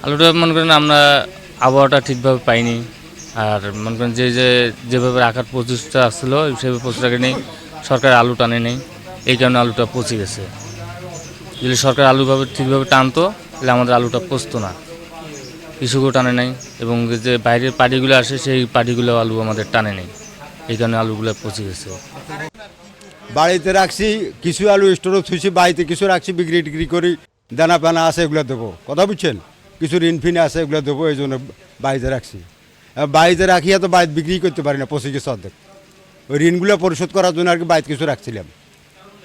আলুটা মনে করেন আমরা আবহাওয়াটা ঠিকভাবে পাইনি। আর মনে করেন যেভাবে রাখার প্রচেষ্টা আসছিলো সেভাবে প্রচেষ্টাকে নেই, সরকার আলু টানে নেই, এই কারণে আলুটা পচে গেছে। যদি সরকার আলুভাবে ঠিকভাবে টানতো তাহলে আমাদের আলুটা পচতো না। কৃষকও টানে নেই এবং যে বাইরের পার্টিগুলো আসে সেই পার্টিগুলো আলু আমাদের টানে নেই, এই কারণে আলুগুলো পচে গেছে। বাড়িতে রাখছি কিছু আলু স্টোরে থুইছি, বাড়িতে কিছু রাখছি বিক্রি টিক্রি করি, দানা পানা আছে এগুলো দেবো, কথা বুঝছেন, কিছু ঋণ ফিন আছে এগুলো দেবো, এই জন্য বাড়িতে রাখছি। বাড়িতে রাখিয়া তো বাড়িতে বিক্রি করতে পারি না, পচে গেছে অর্ধেক। ওই ঋণগুলো পরিশোধ করার জন্য আর কি বাড়িতে কিছু রাখছিলাম,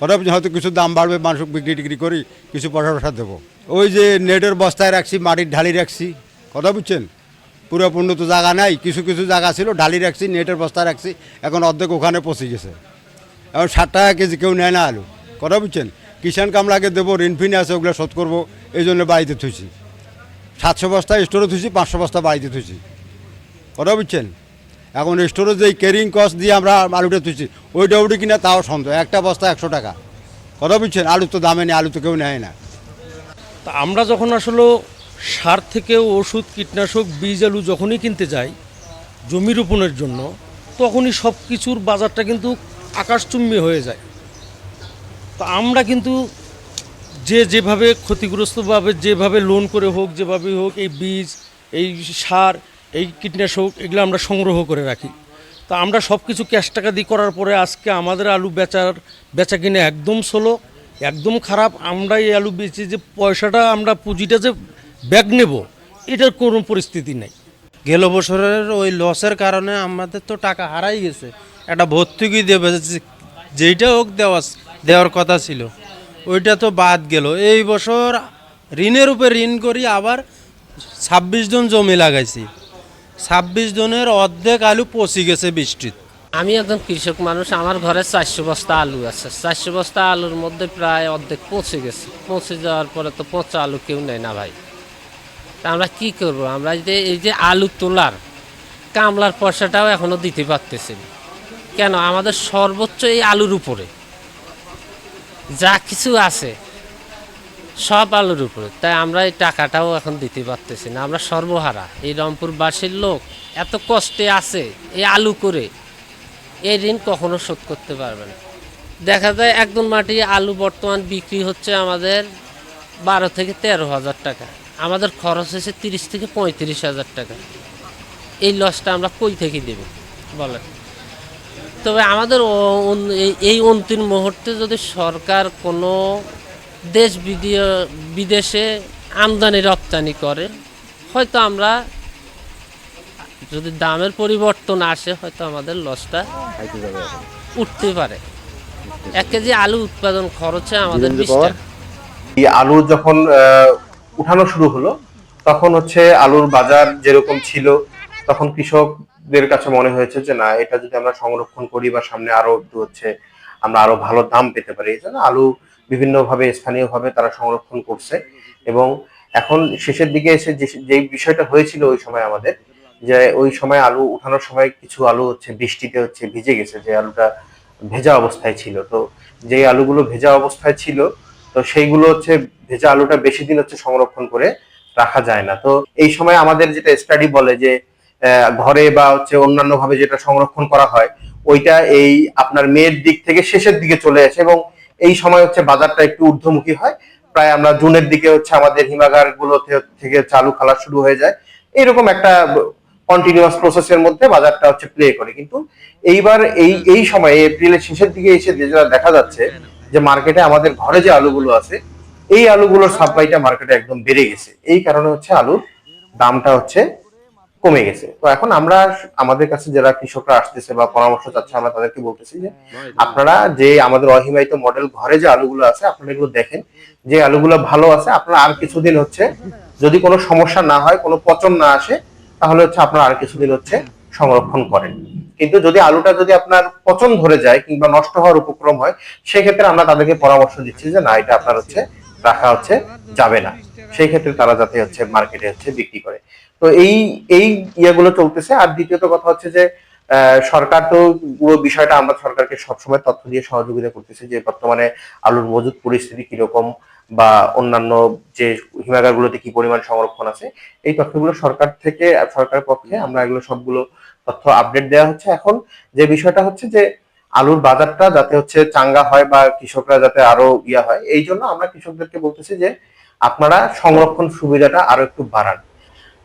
কথা বুঝছেন, হয়তো কিছু দাম বাড়বে, মানুষ বিক্রি টিক্রি করি, কিছু পয়সা টসা দেবো। ওই যে নেটের বস্তায় রাখছি, মাটির ঢালি রাখছি, কথা বুঝছেন, পুরোপূর্ণ তো জায়গা নাই, কিছু কিছু জায়গা ছিল ঢালি রাখছি, নেটের বস্তায় রাখছি, এখন অর্ধেক ওখানে পচে গেছে। এখন 60 টাকা কেজি কেউ নেয় না আলু, কথা বুঝছেন, কিষাণ কামলাকে দেবো, ঋণ ফিন আছে ওগুলো শোধ করবো, এই জন্য বাড়িতে থুইছি। 700 বস্তা স্টোরে থুইছি, 500 বস্তা বাড়িতে থুইছি, কথা বুঝছেন। এখন স্টোরে যে ক্যারিং কস্ট দিয়ে আমরা আলুটা থুইছি, ওইটা উঠে কিনা তাও সন্দেহ, একটা বস্তা 100 টাকা, কথা বুঝছেন, আলু তো দামে নেই, আলু তো কেউ নেয় না। তা আমরা যখন আসলে সার থেকে ওষুধ কীটনাশক বীজ আলু যখনই কিনতে যাই জমি রোপণের জন্য, তখনই সব কিছুর বাজারটা কিন্তু আকাশচুম্বী হয়ে যায়। তা আমরা কিন্তু যেভাবে ক্ষতিগ্রস্তভাবে যেভাবে লোন করে হোক, যেভাবেই হোক, এই বীজ, এই সার, এই কীটনাশক এগুলো আমরা সংগ্রহ করে রাখি। তা আমরা সব কিছু ক্যাশ টাকা দিয়ে করার পরে আজকে আমাদের আলু বেচা কিনে একদম স্লো, একদম খারাপ। আমরা এই আলু বেচে যে পয়সাটা আমরা পুঁজিটা যে ব্যাক নেব, এটার কোনো পরিস্থিতি নেই। গেল বছরের ওই লসের কারণে আমাদের তো টাকা হারাই গেছে। একটা ভর্তুকি দেবে, যেইটা হোক দেওয়ার কথা ছিল, ওইটা তো বাদ গেল। এই বছর ঋণের উপর ঋণ করি, আবার 26 জন জমি লাগাইছি, 26 জনের অর্ধেক আলু পচে গেছে বৃষ্টিতে। আমি একজন কৃষক মানুষ, আমার ঘরে 400 বস্তা আলু আছে। 400 বস্তা আলুর মধ্যে প্রায় অর্ধেক পচে গেছে। পচে যাওয়ার পরে তো পচা আলু কেউ নেয় না ভাই। তা আমরা কি করব? আমরা এই যে আলু তোলার কামলার পয়সাটাও এখনো দিতে পারতেছি না। কেন? আমাদের সর্বোচ্চ এই আলুর উপরে যা কিছু আছে সব আলুর উপরে, তাই আমরা এই টাকাটাও এখন দিতে পারতেছি না। আমরা সর্বহারা। এই রংপুরবাসীর লোক এত কষ্টে আছে এই আলু করে, এই ঋণ কখনো শোধ করতে পারবে না। দেখা যায় একদম মাটি আলু বর্তমান বিক্রি হচ্ছে আমাদের 12 থেকে 13,000 টাকা, আমাদের খরচ হয়েছে 30 থেকে 35,000 টাকা। এই লসটা আমরা কই থেকে দেব বলেন? তবে আমাদের এই অন্তিম মুহূর্তে যদি সরকার কোনো দেশ বিদেশে আমদানি রপ্তানি করে, হয়তো আমরা, যদি দামের পরিবর্তন আসে, হয়তো আমাদের লসটা উঠতে পারে। 1 কেজি আলু উৎপাদন খরচে আমাদের 20 টাকা। এই আলু যখন উঠানো শুরু হলো, তখন হচ্ছে আলুর বাজার যেরকম ছিল, তখন কৃষকদের কাছে মনে হয়েছে যে না, এটা যদি আমরা সংরক্ষণ করি বা সামনে আরো একটু হচ্ছে আমরা আরো ভালো দাম পেতে পারি, এই জন্য আলু বিভিন্নভাবে স্থানীয়ভাবে তারা সংরক্ষণ করছে। এবং এখন শেষের দিকে এসে যে বিষয়টা হয়েছিল ওই সময় আমাদের, যে ওই সময় আলু উঠানোর সময় কিছু আলু হচ্ছে বৃষ্টিতে হচ্ছে ভিজে গেছে, যে আলুটা ভেজা অবস্থায় ছিল। তো যে আলুগুলো ভেজা অবস্থায় ছিল, তো সেইগুলো হচ্ছে ভেজা আলুটা বেশি দিন হচ্ছে সংরক্ষণ করে রাখা যায় না। তো এই সময় আমাদের যেটা স্টাডি বলে যে ঘরে বা হচ্ছে অন্যান্য ভাবে যেটা সংরক্ষণ করা হয়, ওইটা এই আপনার মের দিক থেকে শেষের দিকে চলে আসে এবং এই সময় হচ্ছে বাজারটা একটু ঊর্ধ্বমুখী হয়। প্রায় আমরা জুনের দিকে হচ্ছে আমাদের হিমাগার গুলোতে থেকে চালু খালা শুরু হয়ে যায়। এরকম একটা কন্টিনিউয়াস প্রসেসের মধ্যে বাজারটা হচ্ছে প্লে করে। কিন্তু এইবার এই সময় এপ্রিলের শেষের দিকে এসে যেটা দেখা যাচ্ছে, যে মার্কেটে আমাদের ঘরে যে আলুগুলো আছে, এই আলুগুলোর সাপ্লাইটা মার্কেটে একদম বেড়ে গেছে। এই কারণে হচ্ছে আলুর দামটা হচ্ছে কমে গেছে। তো এখন আমরা আমাদের কাছে যারা কৃষকরা আসতেছে বা পরামর্শ চাচ্ছে, আমরা তাদেরকে বলতেছি যে আপনারা যে আমাদের অহিমায়িত মডেল ঘরে যে আলুগুলো আছে, আপনারা এগুলো দেখেন, যে আলুগুলো ভালো আছে, আপনারা আর কিছুদিন হচ্ছে, যদি কোনো সমস্যা না হয়, কোনো পচন না আসে, তাহলে হচ্ছে আপনারা আর কিছুদিন হচ্ছে সংরক্ষণ করেন। কিন্তু যদি আলুটা যদি আপনার পচন ধরে যায় কিংবা নষ্ট হওয়ার উপক্রম হয়, সেক্ষেত্রে আমরা তাদেরকে পরামর্শ দিচ্ছি যে না, এটা আপনার হচ্ছে রাখা হচ্ছে যাবে না। সেই ক্ষেত্রে তারা যাতে হচ্ছে মার্কেটে হচ্ছে বিক্রি করে। তো এই ইয়েগুলো চলতেছে। আর দ্বিতীয়ত কথা হচ্ছে যে সরকার তো পুরো বিষয়টা, আমরা সরকারকে সবসময় তথ্য দিয়ে সহযোগিতা করতেছি যে বর্তমানে আলুর মজুদ পরিস্থিতি কিরকম, বা অন্যান্য যে হিমাগারগুলোতে কি পরিমাণ সংরক্ষণ আছে, এই তথ্যগুলো সরকার থেকে সরকারের পক্ষে আমরা এগুলো সবগুলো তথ্য আপডেট দেওয়া হচ্ছে। এখন যে বিষয়টা হচ্ছে যে আলুর বাজারটা যাতে হচ্ছে চাঙ্গা হয় বা কৃষকরা যাতে আরো ইয়া হয়, এই জন্য আমরা কৃষকদেরকে বলতেছি যে আপনারা সংরক্ষণ সুবিধাটা আরো একটু বাড়ান।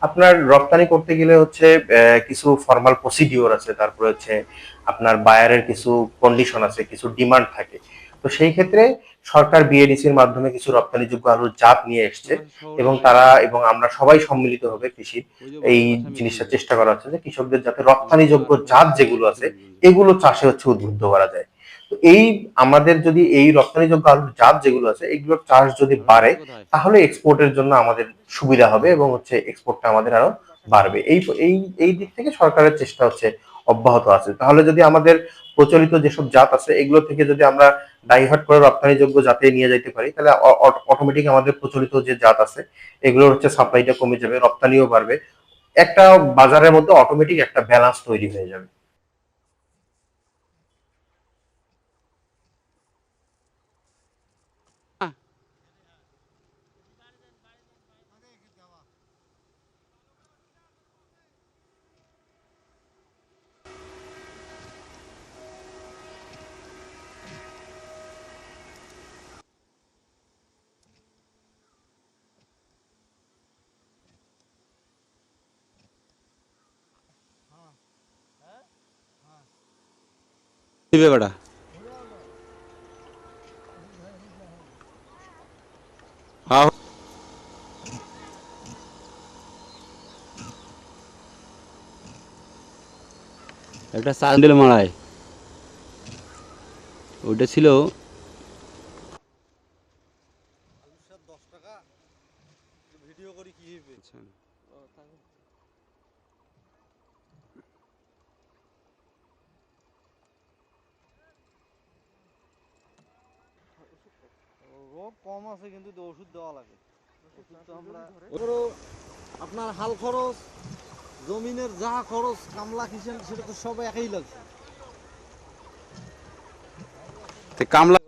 আপনার রপ্তানি করতে গেলে হচ্ছে কিছু ফর্মাল প্রসিডিওর আছে, তারপরে হচ্ছে আপনার বায়ারের কিছু কন্ডিশন আছে, কিছু ডিমান্ড থাকে। তো সেই ক্ষেত্রে সরকার বিএডিসির মাধ্যমে কিছু রপ্তানিযোগ্য আলুর জাত নিয়ে এসছে এবং তারা এবং আমরা সবাই সম্মিলিত হবে কৃষি এই জিনিসটা চেষ্টা করা হচ্ছে যে কৃষকদের যাতে রপ্তানিযোগ্য জাত যেগুলো আছে এগুলো চাষে হচ্ছে উদ্বুদ্ধ করা যায়। তো এই আমাদের যদি এই রপ্তানিযোগ্য আলুর জাত যেগুলো আছে এগুলোর চাষ যদি বাড়ে তাহলে এক্সপোর্টের জন্য আমাদের সুবিধা হবে এবং হচ্ছে এক্সপোর্টটা আমাদের আরো বাড়বে। এই এই এই দিক থেকে সরকারের চেষ্টা হচ্ছে অব্যাহত আছে। তাহলে যদি আমাদের প্রচলিত যেসব জাত আছে এগুলো থেকে যদি আমরা ডাইভার্ট করে রপ্তানিযোগ্য জাতে নিয়ে যাইতে পারি তাহলে অটোমেটিক আমাদের প্রচলিত যে জাত আছে এগুলোর হচ্ছে সাপ্লাইটা কমে যাবে, রপ্তানিও বাড়বে, একটা বাজারের মধ্যে অটোমেটিক একটা ব্যালেন্স তৈরি হয়ে যাবে। দিবে বেটা হ্যাঁ একটা স্যান্ডেল মারায় ওইটা ছিল রোগ কম আছে কিন্তু ওষুধ দেওয়া লাগে। ওষুধ তো আমরা আপনার হাল খরচ, জমিনের যা খরচ, কামলা কিসেন সেটা তো সব একই লাগছে। কামলা